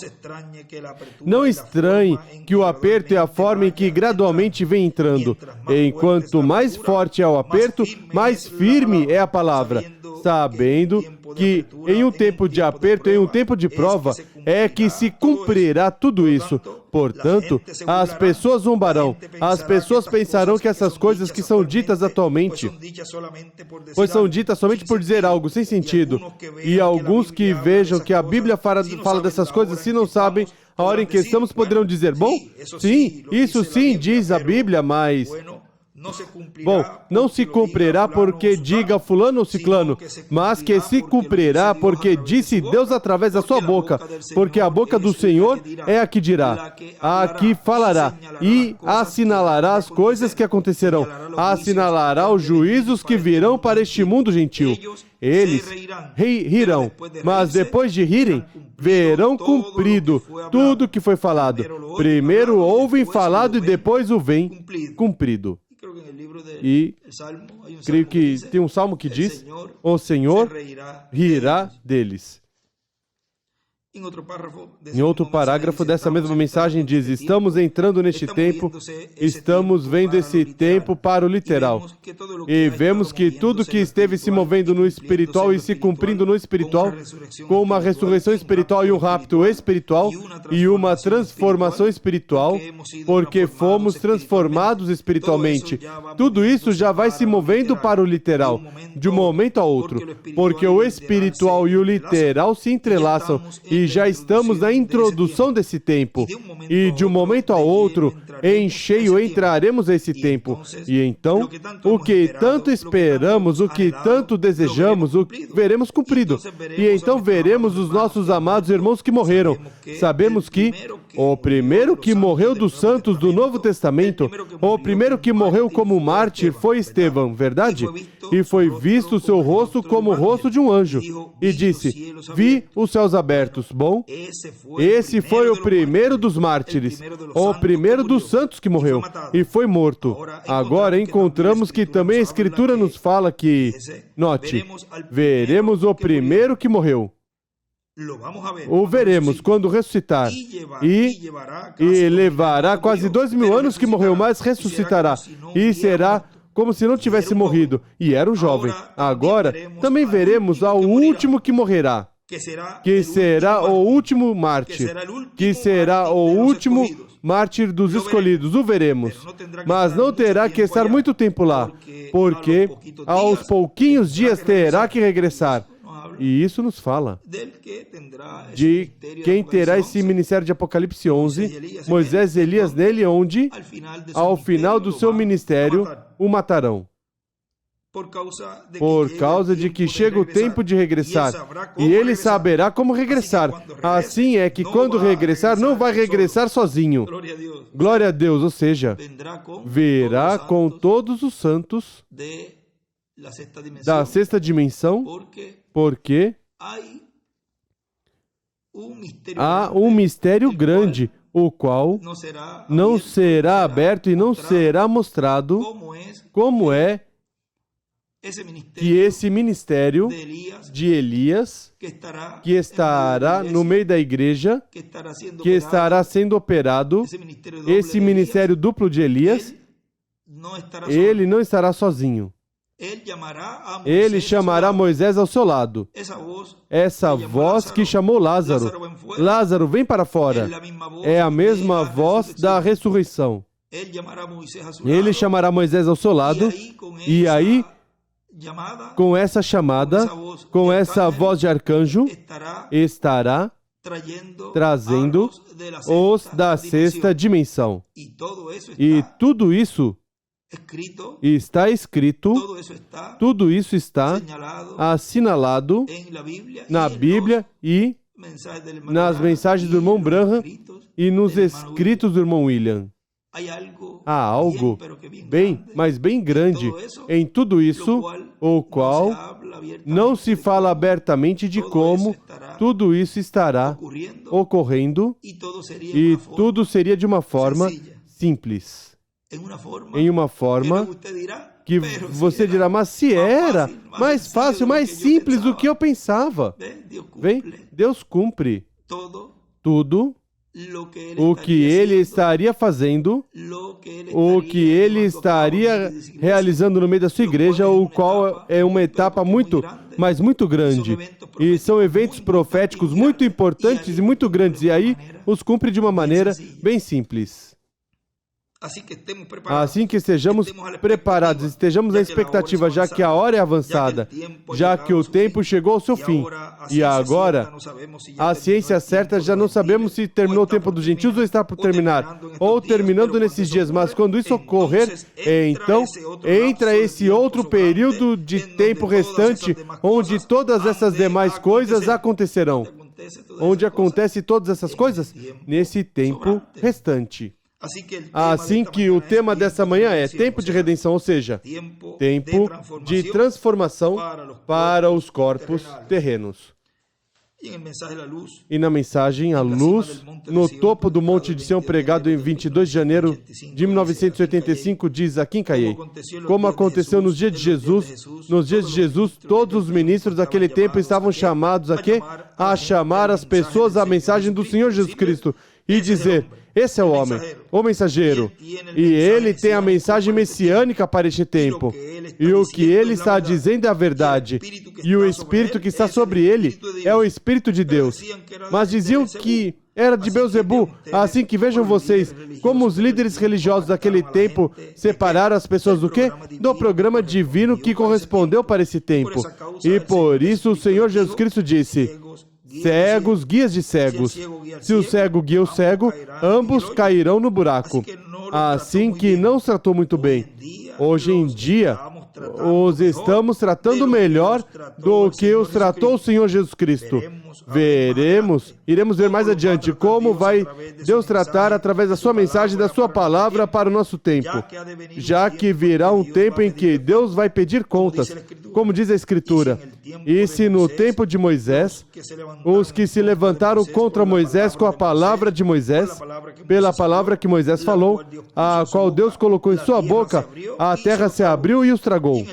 não estranhe que o aperto é a forma em que gradualmente vem entrando. Enquanto mais forte é o aperto, mais firme é a palavra, sabendo que em um tempo de aperto, em um tempo de prova, é que se cumprirá tudo isso. Portanto, as pessoas zombarão, as pessoas pensarão que essas coisas que são ditas atualmente, pois são ditas somente por dizer algo sem sentido. E alguns que vejam que a Bíblia fala dessas coisas, se não sabem a hora em que estamos, poderão dizer, bom, sim, isso sim diz a Bíblia, mas... Bom, não se cumprirá porque diga fulano ou ciclano, mas que se cumprirá porque disse Deus através da sua boca, porque a boca do Senhor é a que dirá, a que falará, e assinalará as coisas que acontecerão, assinalará os juízos que virão para este mundo gentil. Eles rirão, mas depois de rirem, verão cumprido tudo o que foi falado. Primeiro ouvem falado e depois o veem cumprido. E creio que tem um salmo que diz, o Senhor rirá deles. Em outro parágrafo dessa mesma mensagem diz, estamos entrando neste tempo, estamos vendo esse tempo para o literal. E vemos que tudo que esteve se movendo no espiritual e se cumprindo no espiritual, com uma ressurreição espiritual e um rapto espiritual e uma transformação espiritual, porque fomos transformados espiritualmente. Tudo isso já vai se movendo para o literal, de um momento a outro, porque o espiritual e o literal se entrelaçam e já estamos na introdução desse tempo. E de um momento a outro, em cheio entraremos a esse tempo. E então, o que tanto esperamos, o que tanto desejamos, o veremos cumprido. E então veremos os nossos amados irmãos que morreram. Sabemos que o primeiro que morreu dos santos do Novo Testamento, o primeiro que morreu como mártir foi Estevão, verdade? E foi visto o seu rosto como o rosto de um anjo. E disse, vi os céus abertos. Bom, esse foi o primeiro dos mártires, o primeiro dos santos que morreu e foi morto. Agora encontramos que também a Escritura nos fala que, note, veremos o primeiro que morreu. O veremos quando ressuscitar e levará quase 2000 anos que morreu, mas ressuscitará e será como se não tivesse morrido, e era um jovem. Agora também veremos ao último que morrerá, que será o último mártir, que será o último mártir dos escolhidos, o veremos. Mas não terá que estar muito tempo lá, porque aos pouquinhos dias terá que regressar. E isso nos fala de quem terá esse ministério de Apocalipse 11, Moisés e Elias nele, onde, ao final do seu ministério, o matarão. Por causa de que chega o tempo de regressar, e ele saberá como regressar. Assim é que quando regressar, não vai regressar sozinho. Glória a Deus, ou seja, virá com todos os santos da sexta dimensão, porque há um mistério grande, o qual não será aberto e não será mostrado como é que esse ministério de Elias, que estará no meio da igreja, que estará sendo operado, esse ministério duplo de Elias, ele não estará sozinho. Ele chamará Moisés ao seu lado. Essa voz que chamou Lázaro. Lázaro, vem para fora. É a mesma voz da ressurreição. Ele chamará Moisés ao seu lado. E aí, com essa chamada, com essa voz de arcanjo, estará trazendo os da sexta dimensão. E tudo isso está escrito, tudo isso está assinalado na Bíblia e nas mensagens do irmão Branham e nos escritos do irmão William. Há algo bem, mas bem grande em tudo isso, o qual não se fala abertamente de como tudo isso estará ocorrendo e tudo seria de uma forma simples. Em uma forma que você dirá, mas se era mais fácil, mais simples do que eu pensava. Vem, Deus cumpre tudo o que Ele estaria fazendo, o que Ele estaria realizando no meio da sua igreja, o qual é uma etapa muito, mas muito grande. E são eventos proféticos muito importantes e muito grandes, e aí os cumpre de uma maneira bem simples. Assim que estejamos preparados, estejamos na expectativa, já que a hora é avançada, já que o tempo chegou ao seu fim. E agora, a ciência certa, já não sabemos se terminou o tempo dos gentios ou está por terminar, ou terminando nesses dias. Mas quando isso ocorrer, então entra esse outro período de tempo restante, onde todas essas demais coisas acontecerão. Onde acontece todas essas coisas? Nesse tempo restante. Assim que o tema dessa manhã é tempo de redenção, ou seja, tempo de transformação para os corpos terrenos. E na mensagem, a luz, no topo do Monte de Sião, pregado em 22 de janeiro de 1985, diz aqui em Caiei, como aconteceu nos dias de Jesus, todos os ministros daquele tempo estavam chamados a quê? A chamar as pessoas à mensagem do Senhor Jesus Cristo e dizer, esse é o homem, o mensageiro, e ele tem a mensagem messiânica para este tempo. E o que ele está dizendo é a verdade. E o Espírito que está sobre ele é o Espírito de Deus. Mas diziam que era de Beelzebu. Assim que vejam vocês, como os líderes religiosos daquele tempo separaram as pessoas do quê? Do programa divino que correspondeu para esse tempo. E por isso o Senhor Jesus Cristo disse, cegos, guias de cegos. Se o cego guia o cego, ambos cairão no buraco. assim que não os tratou muito bem. Hoje em dia, os estamos tratando melhor do que os tratou o Senhor Jesus Cristo. Iremos ver mais adiante como vai Deus tratar através da sua mensagem, da sua palavra para o nosso tempo. Já que virá um tempo em que Deus vai pedir contas, como diz a Escritura. E se no tempo de Moisés, os que se levantaram contra Moisés com a palavra de Moisés, pela palavra que Moisés falou, a qual Deus colocou em sua boca, a terra se abriu e os tragou.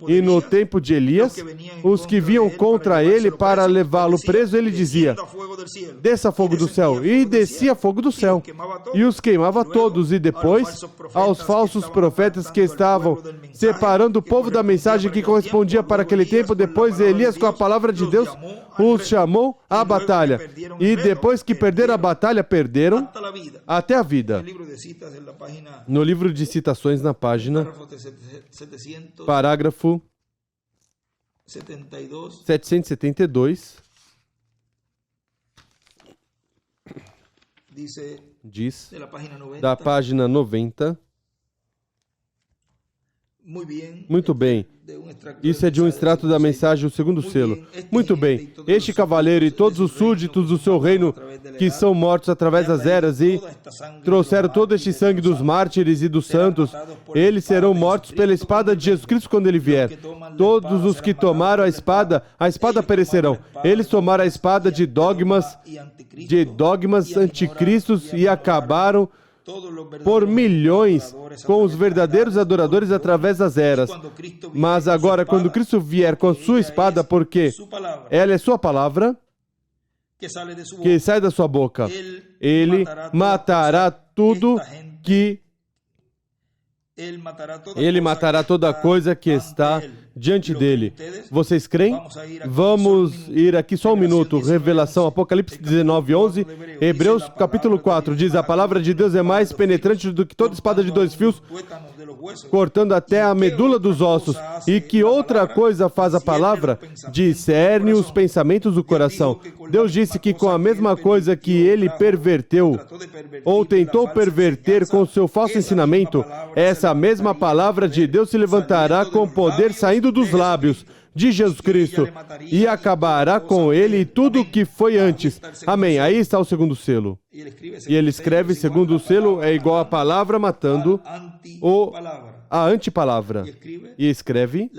E no tempo de Elias, os que vinham contra ele para levá-lo preso, ele dizia: desça fogo do céu. E descia fogo do céu. E os queimava todos. E depois, aos falsos profetas que estavam separando o povo da mensagem que correspondia para aquele tempo, depois Elias, com a palavra de Deus, os chamou à batalha. E depois que perderam a batalha, perderam até a vida. No livro de citações, na página, parágrafo 772, diz, da página 90, muito bem, isso é de um extrato da mensagem, o segundo selo. Muito bem, este cavaleiro e todos os súditos do seu reino que são mortos através das eras e trouxeram todo este sangue dos mártires e dos santos, eles serão mortos pela espada de Jesus Cristo quando ele vier. Todos os que tomaram a espada perecerão. Eles tomaram a espada de dogmas anticristos e acabaram por milhões com os verdadeiros adoradores através das eras. Mas agora, quando Cristo vier com sua espada, porque ela é sua palavra que sai da sua boca, ele matará tudo que... Ele matará toda coisa que está diante dele. Vocês creem? Vamos ir aqui só um minuto. Revelação, Apocalipse 19:11. Hebreus capítulo 4 diz: a palavra de Deus é mais penetrante do que toda espada de 2 fios, cortando até a medula dos ossos. E que outra coisa faz a palavra? Discerne os pensamentos do coração. Deus disse que com a mesma coisa que ele perverteu, ou tentou perverter com seu falso ensinamento, essa mesma palavra de Deus se levantará com poder saindo dos lábios de Jesus Cristo e acabará com ele e tudo o que foi antes. Amém. Aí está o segundo selo. E ele escreve: segundo selo é igual a palavra matando a antipalavra. E escreve: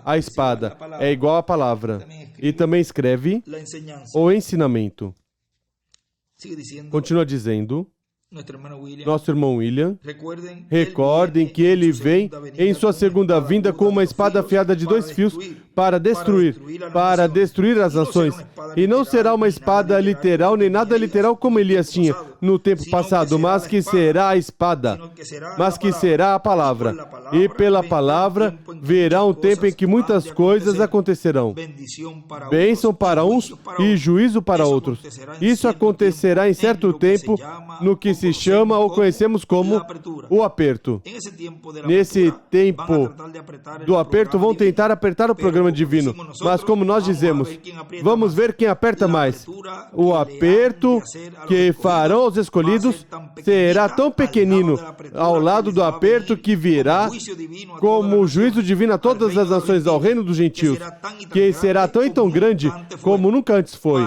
a espada é igual a palavra. E também escreve: o ensinamento. Continua dizendo nosso irmão William: recordem que ele vem em sua segunda vinda com uma espada afiada de 2 fios para destruir as nações. E não será uma espada literal, nem nada literal como Elias tinha no tempo passado, mas que será a espada, mas que será a palavra. E pela palavra virá um tempo em que muitas coisas acontecerão. Bênção para uns e juízo para outros. Isso acontecerá em certo tempo, no que se chama ou conhecemos como o aperto. Nesse tempo do aperto, vão tentar apertar o programa divino. Mas como nós dizemos, vamos ver quem aperta mais. O aperto que farão aos escolhidos será tão pequenino ao lado do aperto que virá como o juízo divino a todas as nações, ao reino dos gentios, que será tão e tão grande como nunca antes foi.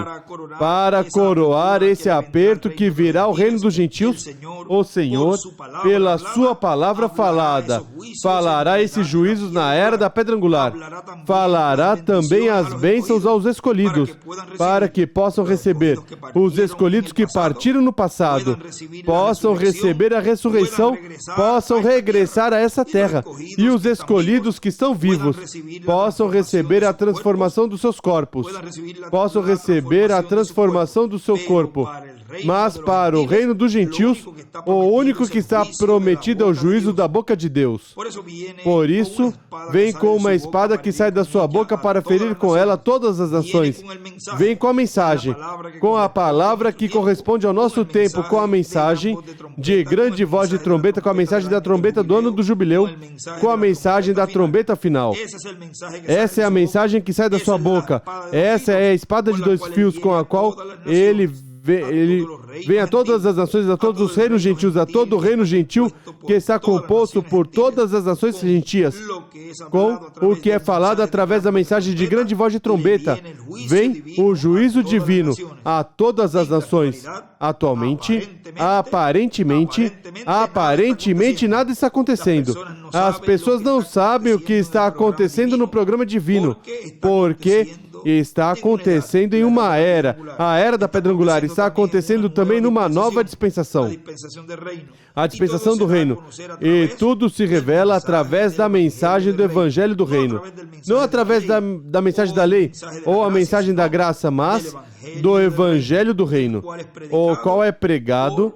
Para coroar esse aperto que virá ao reino dos gentios, o Senhor, pela sua palavra falada, falará esses juízos na era da pedra angular. Falará também as bênçãos aos escolhidos, para que possam receber. Os escolhidos que partiram no passado possam receber a ressurreição, possam regressar a essa terra. E os escolhidos que estão vivos possam receber a transformação dos seus corpos, possam receber a transformação do seu corpo. Mas para o reino dos gentios, o único que está prometido é o juízo da boca de Deus. Por isso, vem com uma espada que sai da sua boca para ferir com ela todas as nações. Vem com a mensagem, com a palavra que corresponde ao nosso tempo, com a mensagem de grande voz de trombeta, com a mensagem da trombeta do ano do jubileu, com a mensagem da trombeta final. Essa é a mensagem que sai da sua boca. Essa é a espada de 2 fios com a qual ele ele vem a todas as nações, a todos os reinos gentios, a todo o reino gentil que está composto por todas as nações gentias, com o que é falado através da mensagem de grande voz de trombeta. Vem o juízo divino a todas as nações. Atualmente, aparentemente nada está acontecendo. As pessoas não sabem o que está acontecendo no programa divino, porque está acontecendo em uma era. A era da pedra angular está acontecendo também numa nova dispensação. A dispensação do reino. E tudo se revela através da mensagem do evangelho do reino. Não através da mensagem da lei ou a mensagem da graça, mas do evangelho do reino, o qual é pregado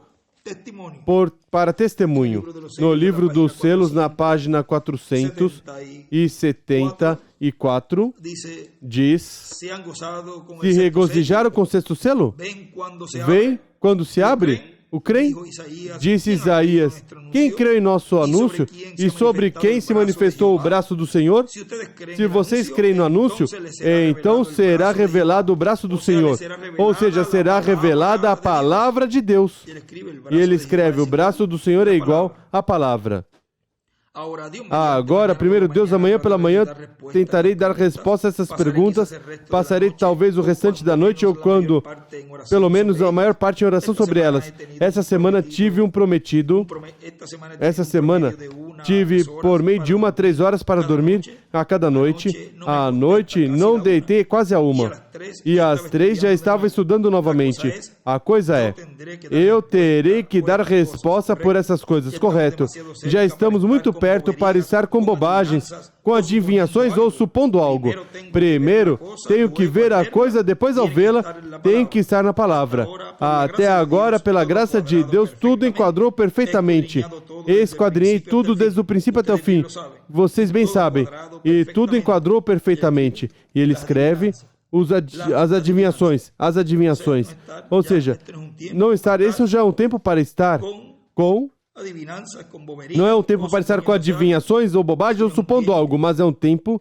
para testemunho. No livro dos selos, na página 474, diz: se regozijaram com o sexto selo? Vem quando se abre? O creem? Disse Isaías: quem creu em nosso anúncio e sobre quem se manifestou o braço do Senhor? Se vocês creem no anúncio, então será revelado o braço do Senhor. Ou seja, será revelada a palavra de Deus. E ele escreve: o braço do Senhor é igual à palavra. Agora, primeiro Deus, amanhã pela manhã tentarei dar resposta a essas perguntas. Passarei talvez o restante da noite ou quando, pelo menos a maior parte em oração sobre elas. Essa semana tive um prometido. Essa semana tive por meio de 1 a 3 horas para dormir a cada noite. À noite não deitei quase a 1. E às 3 já estava estudando novamente. A coisa é, eu terei que dar resposta por essas coisas, correto? Já estamos muito perto para estar com bobagens, com adivinhações ou supondo algo. Primeiro, tenho que ver a coisa, depois ao vê-la, tenho que estar na palavra. Até agora, pela graça de Deus, tudo enquadrou perfeitamente. Esquadrinhei tudo desde o princípio até o fim. Vocês bem sabem. E tudo enquadrou perfeitamente. E ele escreve as adivinhações. Ou seja, não estar, esse já é um tempo para estar com... Não é um tempo para estar com adivinhações ou bobagens ou supondo algo, mas é um tempo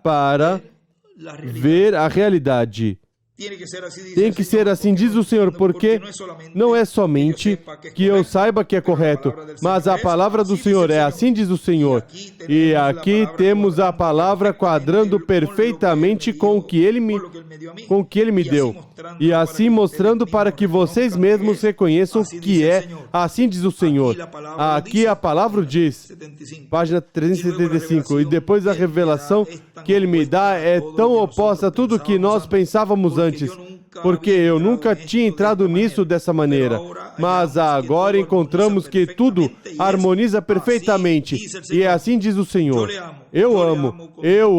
para ver a realidade. Tem que ser assim, diz o Senhor, porque não é somente que eu saiba que é correto, mas a palavra do Senhor é assim, diz o Senhor. E aqui temos a palavra quadrando perfeitamente com o que Ele me deu. E assim mostrando para que vocês mesmos reconheçam que é assim, diz o Senhor. Aqui a palavra diz, página 375, e depois a revelação que Ele me dá é tão oposta a tudo que nós pensávamos antes, porque eu nunca tinha entrado nisso dessa maneira. Mas agora encontramos que tudo harmoniza perfeitamente. E é assim diz o Senhor. Eu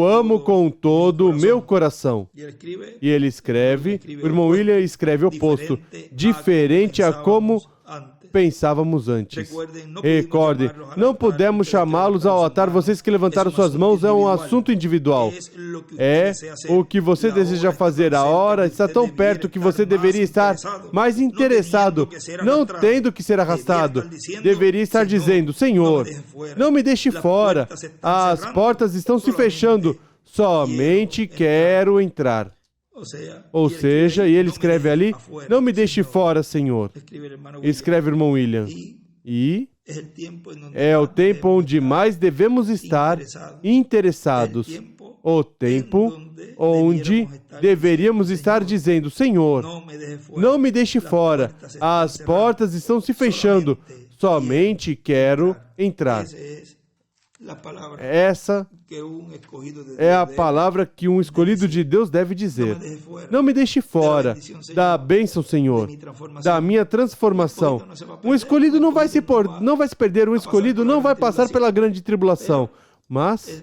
amo com todo o meu coração. E ele escreve, o irmão William escreve o oposto, diferente a como pensávamos antes. Recordem, não podemos chamá-los ao altar. Vocês que levantaram suas mãos, é um assunto individual. É o que você deseja fazer. A hora está tão perto que você deveria estar mais interessado, não tendo que ser arrastado. Deveria estar dizendo: Senhor, não me deixe fora. As portas estão se fechando. Somente quero entrar. Ou seja, e ele escreve ali: não me deixe fora, Senhor. Escreve o irmão William. E é o tempo onde mais devemos estar interessados. O tempo onde deveríamos estar dizendo: Senhor, não me deixe fora. As portas estão se fechando. Somente quero entrar. Essa é a palavra que um escolhido de Deus deve dizer. Não me deixe fora da bênção, Senhor, da minha transformação. Um escolhido não vai se perder, um escolhido não vai passar pela grande tribulação. Mas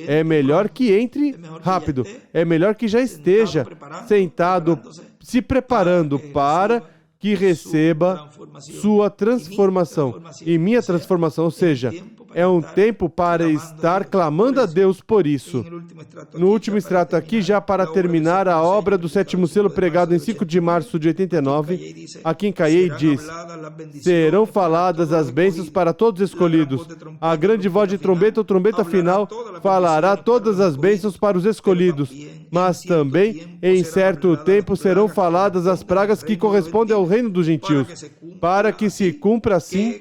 é melhor que entre rápido, é melhor que já esteja sentado, se preparando para que receba sua transformação e minha transformação, ou seja, É um tempo para estar clamando a Deus por isso. No último extrato aqui, já para terminar, a obra do sétimo selo pregado em 5 de março de 89, aqui em Caiei diz: serão faladas as bênçãos para todos os escolhidos. A grande voz de trombeta, ou trombeta final, falará todas as bênçãos para os escolhidos. Mas também, em certo tempo, serão faladas as pragas que correspondem ao reino dos gentios, para que se cumpra assim,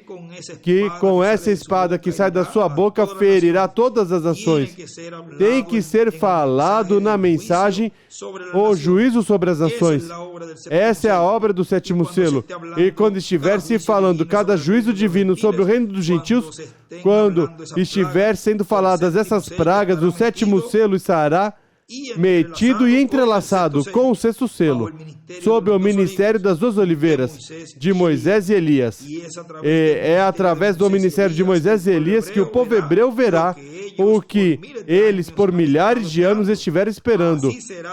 que com essa espada que sai da sua boca ferirá todas as nações. Tem que ser falado na mensagem o juízo sobre as nações. Essa é a obra do sétimo selo. E quando estiver se falando cada juízo divino sobre o reino dos gentios, quando estiver sendo faladas essas pragas, o sétimo selo estará metido e entrelaçado com o sexto selo, sob o ministério das duas oliveiras, de Moisés e Elias. E é através do ministério de Moisés e Elias que o povo hebreu verá o que eles por milhares de anos estiveram esperando.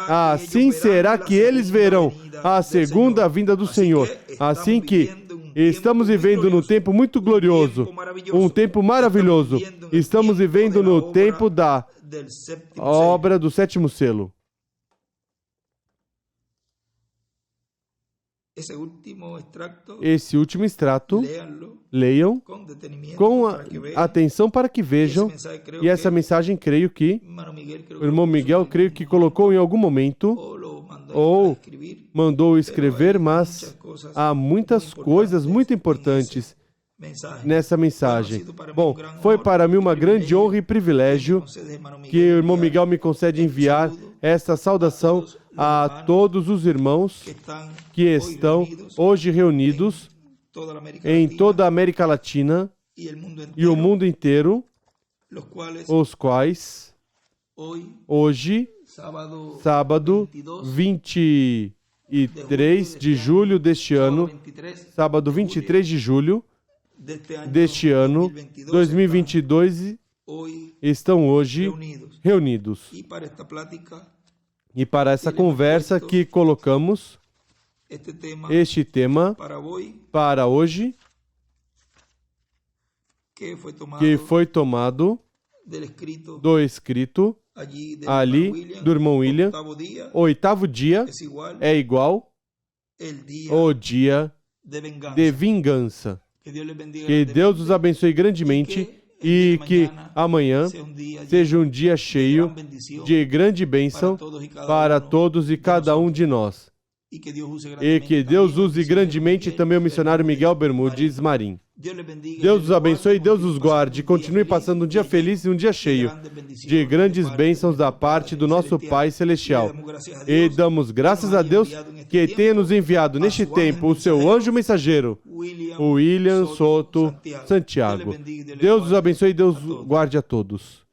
Assim será que eles verão a segunda vinda do Senhor. Assim que estamos vivendo num tempo muito glorioso, um tempo maravilhoso. Estamos vivendo no tempo da obra do sétimo selo. Esse último extrato, leiam com atenção para que vejam. E essa mensagem, creio que o irmão Miguel, creio que colocou em algum momento, ou mandou escrever, mas há muitas coisas muito importantes nessa mensagem. Bom, foi para mim uma grande honra e privilégio que o irmão Miguel me concede enviar esta saudação a todos os irmãos que estão hoje reunidos em toda a América Latina e o mundo inteiro, os quais hoje, sábado 23 de julho deste ano, sábado 23 de julho deste ano, 2022, estão hoje reunidos. E para essa conversa que colocamos, este tema para hoje, que foi tomado do escrito ali do irmão William, o oitavo dia é igual ao dia de vingança. Que Deus os abençoe grandemente e que amanhã seja um dia cheio de grande bênção para todos e cada um de nós. E que Deus use grandemente também o missionário Miguel Bermudes Marim. Deus os abençoe, Deus os guarde. Continue passando um dia feliz e um dia cheio de grandes bênçãos da parte do nosso Pai Celestial. E damos graças a Deus que tenha nos enviado neste tempo o seu anjo mensageiro, o William Soto Santiago. Deus os abençoe e Deus guarde a todos.